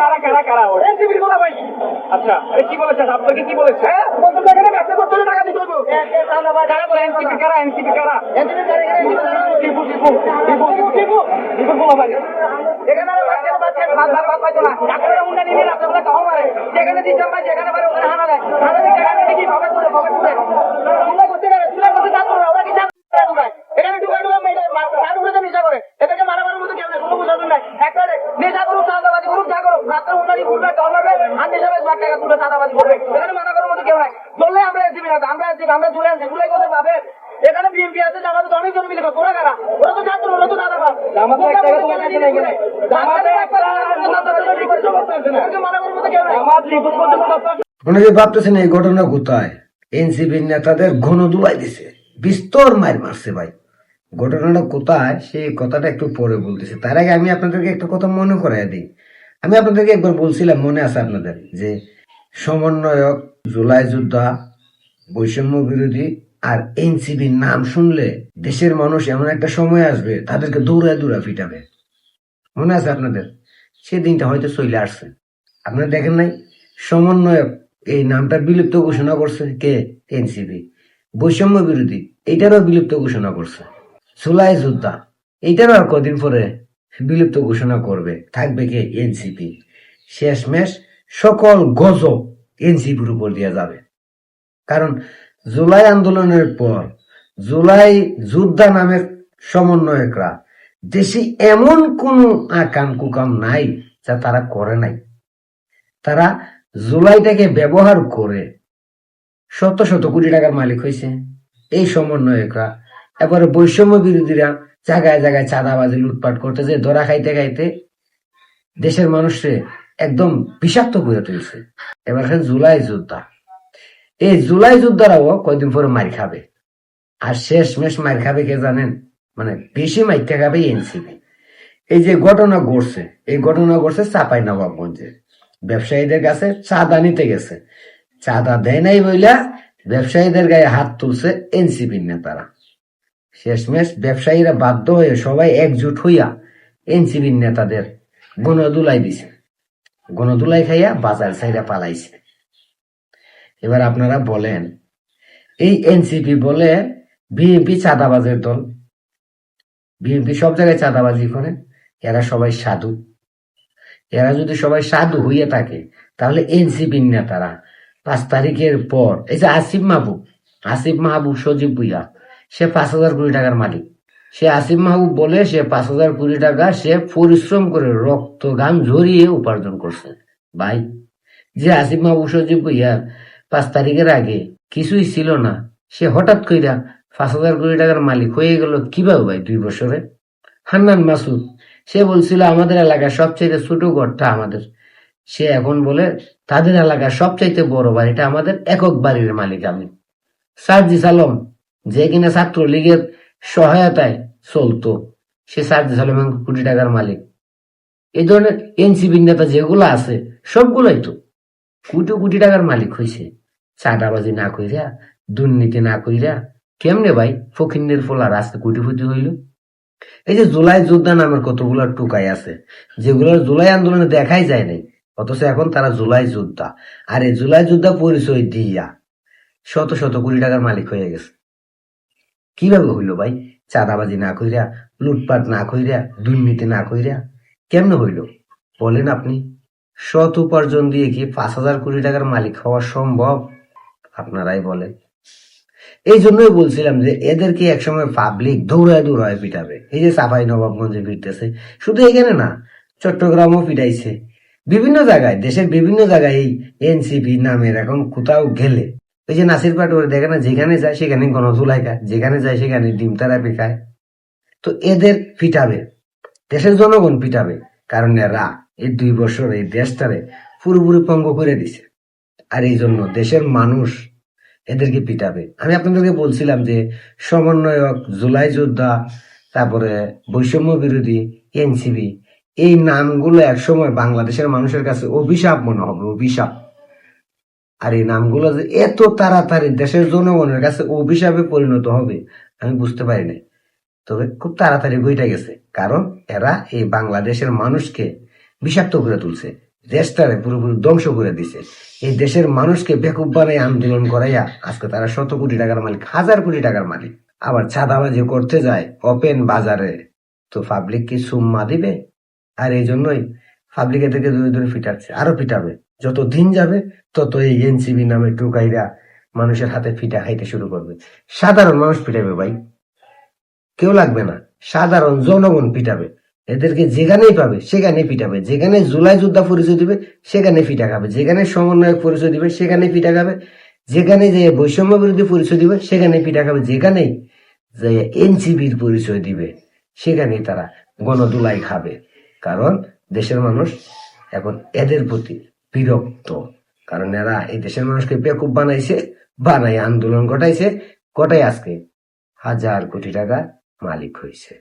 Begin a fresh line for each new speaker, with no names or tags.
কারা কারা কারা এনসিপির বলা ভাই। আচ্ছা আরে কি বলেছেন আপনাকে কি বলেছে? হ্যাঁ বলতে এখানে ব্যবসা করতে হলে টাকা দিতে হবে। কারা বলে এনসিপি কারা এনসিপি কারা এনসিপি কারা টিপু টিপু টিপু টিপু টিপু বলা ভাই। এখানে বাচ্চা বাচ্চা পাইতো না ডাক্তারের মুন্ডা নিয়ে রাস্তা বলে কখন মারে যেখানে দিতে পারে যেখানে পারে ওখানে হানা দেয় হানা দিয়ে টাকা নিয়ে কি পকেট করে চুলা করতে পারে চুলা করতে চাকর ওরা কি চাকর ঢুকায় এখানে ঢুকায় ঢুকায় রাত উড়ে নেশা করে এটাকে মারামারির মতো কেউ নেই কোনো বুঝাতে নাই একটা নেশা করুক চাঁদাবাজি করুক যা করুক রাত্রে উন্নতি করবে দল মারবে আর নেশা বেশ লাখ টাকা তুলে চাঁদাবাজি করবে এখানে মানা করার মতো কেউ নাই চললে আমরা এসিবি না আমরা চলে আনছি গুলাই কথা পাবে এখানে বিএনপি আছে জামাতে তো অনেকজন মিলে ওরা কারা ওরা তো ছাত্র ওরা তো দাদাবাদ জামাতে এক টাকা তোমার কাছে নাই কেন জামাতে মানা করার মতো কেউ নাই জামাত লিপুত করতে
অনেকে ভাবতেছেন এই ঘটনা কোথায় এনসিপির নেতাদের ঘন দুলাই দিছে বিস্তর মার মারছে ভাই ঘটনাটা কোথায় সেই কথাটা একটু পরে বলতেছে তার আগে আমি আপনাদেরকে একটা কথা মনে করাই দিই আমি আপনাদেরকে একবার বলছিলাম মনে আছে আপনাদের যে সমন্বয়ক জুলাই যোদ্ধা বৈষম্য বিরোধী আর এনসিপির নাম শুনলে দেশের মানুষ এমন একটা সময় আসবে তাদেরকে দৌড়ায় দৌড়া ফিটাবে মনে আছে আপনাদের সেদিনটা হয়তো চলে আসছে আপনারা দেখেন নাই সমন্বয়ক এই নামটা বিলুপ্ত ঘোষণা করছে কে এনসিপি বৈষম্য বিরোধী এইটারও বিলুপ্ত ঘোষণা করছে জুলাই যোদ্ধা এইটারও আর কদিন পরে বিলুপ্ত ঘোষণা করবে থাকবে কে এনসিপি শেষমেশ সকল গজব এনসিপির উপর দিয়ে যাবে কারণ জুলাই আন্দোলনের পর জুলাই যোদ্ধা নামের সমন্বয়করা দেশে এমন কোন আকাম কুকাম নাই যা তারা করে নাই তারা জুলাইটাকে ব্যবহার করে শত শত কোটি টাকার মালিক হয়েছে এই সমন্বয়করা এবারে বৈষম্য বিরোধীরা জায়গায় জায়গায় চাঁদাবাজি লুটপাট করতেছে ধরা খাইতে খাইতে দেশের মানুষকে একদম বিষাক্ত করে তুলছে এবার জুলাই যোদ্ধা এই জুলাই যোদ্ধারাও কয়দিন পরে মার খাবে আর শেষমেশ মার খাবে কে জানেন মানে বেশি মাইরটা খাবে এনসিপি এই যে ঘটনা ঘটছে এই ঘটনা ঘটছে চাপাই নবাবগঞ্জে ব্যবসায়ীদের কাছে চাঁদা নিতে গেছে চাঁদা দেয় নাই বইলা ব্যবসায়ীদের গায়ে হাত তুলছে এনসিপির নেতারা শেষমেশ ব্যবসায়ীরা বাধ্য হয়ে সবাই একজুট হইয়া এনসিপির নেতাদের গণদুলাই দিছে গণদুলাই খাইয়া বাজার ছাইরা পালাইছে এবার আপনারা বলেন এই এনসিপি বলে বিএনপি চাঁদাবাজের দল বিএনপি সব জায়গায় চাঁদাবাজি করে এরা সবাই সাধু এরা যদি সবাই সাধু হইয়া থাকে তাহলে এনসিপির নেতারা 5 তারিখের পর এই যে আসিফ মাহবুব সজীব ভুইয়া সে 5,000 কোটি টাকার মালিক সে আসিফ মাহবুব বলে সে 5,000 কোটি টাকা সে পরিশ্রম করে রক্ত ঘাম ঝরিয়ে উপার্জন করছে ভাই যে আসিফ মাহবুব সজীব ভুইয়া 5 তারিখের আগে কিছুই ছিল না সে হঠাৎ কইরা 5,000 কোটি টাকার মালিক হয়ে গেল কিভাবে ভাই 2 বছরে হান্নান মাসুদ সে বলছিল আমাদের এলাকার সবচেয়ে ছোট ঘরটা আমাদের সে এখন বলে তাদের এলাকার সবচাইতে বড় বাড়িটা আমাদের একক বাড়ির মালিক আমি সার্জিস আলম যে কিনা ছাত্রলীগের সহায়তায় চলতো সে সার্জিস আলম কোটি টাকার মালিক এই ধরনের এনসিপি নেতা যেগুলো আছে সবগুলোই তো কোটি কোটি টাকার মালিক হয়েছে চাঁদাবাজি না কইরা দুর্নীতি না কইরা কেমনে ভাই ফকিন্নের ফোলার আজকে কোটিপতি হইল এই যে জুলাই যোদ্ধা নামের কতগুলো টুকাই আছে যেগুলো জুলাই আন্দোলনে দেখাই যায় নাই অথচ এখন তারা জুলাই যোদ্ধা আর এই জুলাই যোদ্ধা পরিচয় দিয়া শত শত কোটি টাকার মালিক হয়ে গেছে কিভাবে হইল ভাই চাঁদাবাজি না কইরা লুটপাট না কইরা দুর্নীতি না কইরা কেমনে হইল বলেন আপনি সৎ উপার্জন দিয়ে কি 5,000 কোটি টাকার মালিক হওয়া সম্ভব আপনারাই বলেন এই জন্যই বলছিলাম যে এদেরকে একসময় পাবলিক দৌড়ায় দৌড়ায় পিটাবে এই যে চাপাই নবাবগঞ্জে ফিরতেছে শুধু এখানে না চট্টগ্রামও পিটাইছে বিভিন্ন জায়গায় দেশের বিভিন্ন জায়গায় এই এনসিপি নামের এখন কোথাও গেলে ওই যে নাসির পাটোয়ারি দেখে না যেখানে যায় সেখানে গণধুলাই খায় যেখানে যায় সেখানে ডিম তারাপি খায় তো এদের পিটাবে দেশের জনগণ পিটাবে কারণ এরা এই 2 বছর এই দেশটারে পুরোপুরি পঙ্গ করে দিছে আর এই জন্য দেশের মানুষ এদেরকে পিটাবে আমি আপনাদেরকে বলছিলাম যে সমন্বয়ক জুলাই যোদ্ধা তারপরে বৈষম্য বিরোধী এনসিপি এই নামগুলো একসময় বাংলাদেশের মানুষের কাছে অভিশাপ মনে হবে অভিশাপ আর এই নামগুলো যে এত তাড়াতাড়ি দেশের জনগণের কাছে অভিশাপে পরিণত হবে আমি বুঝতে পারি না তবে খুব তাড়াতাড়ি বইটা গেছে কারণ এরা এই বাংলাদেশের মানুষকে বিষাক্ত করে তুলছে দেশটারে পুরোপুরি ধ্বংস করে দিছে। এই দেশের মানুষকে বেকুব বানাই আন্দোলন করাইয়া আজকে তারা 100 কোটি টাকার মালিক, 1000 কোটি টাকার মালিক। আবার চাঁদাবাজি করতে যায় ওপেন বাজারে, তো পাবলিক কি সুম্মা দিবে? আর এই জন্যই পাবলিক এদেরকে ধরে ধরে পিটাচ্ছে, আরো পিটাবে। যত দিন যাবে তত এই এনসিবি নামে টুকাইরা মানুষের হাতে পিটা খাইতে শুরু করবে। সাধারণ মানুষ পিটাবে ভাই, কেউ লাগবে না, সাধারণ জনগণ পিটাবে। এদেরকে যেখানেই পাবে সেখানে পিটাবে, যেখানে জুলাই যোদ্ধা পরিচয় দিবে সেখানে পিটা খাবে, যেখানে সমন্বয়ক পরিচয় দিবে সেখানে পিটা খাবে, যেখানে যে বৈষম্য বিরোধী পরিচয় দিবে সেখানে পিটা খাবে, যেখানেই যে এনসিবির পরিচয় দিবে সেখানেই তারা গণদুলাই খাবে। কারণ দেশের মানুষ এখন এদের প্রতি বিরক্ত, কারণ এরা এই দেশের মানুষকে বেকুব বানাইছে, বানাই আন্দোলন ঘটাইছে, ঘটাই আজকে 1000 কোটি টাকা মালিক হয়েছে।